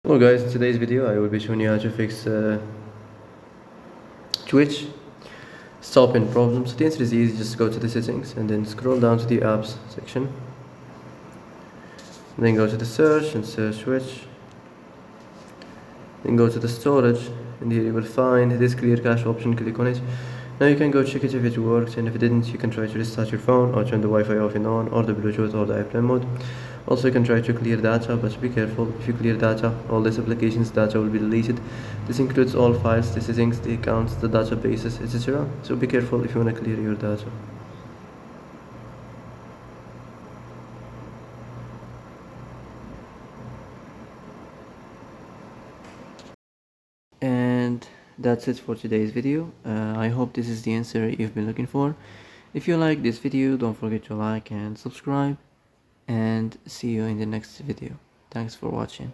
Hello guys, in today's video I will be showing you how to fix Twitch stop-in problems. The answer is easy, just go to the settings and then scroll down to the apps section. Then go to the search and search Twitch. Then go to the storage and here you will find this clear cache option, click on it. Now you can go check it if it works, and if it didn't you can try to restart your phone or turn the Wi-Fi off and on, or the Bluetooth or the airplane mode. Also you can try to clear data, but be careful. If you clear data, all these applications data will be deleted. This includes all files, the settings, the accounts, the databases, etc. So be careful if you want to clear your data. And that's it for today's video. I hope this is the answer you've been looking for. If you like this video, don't forget to like and subscribe, and see you in the next video. Thanks for watching.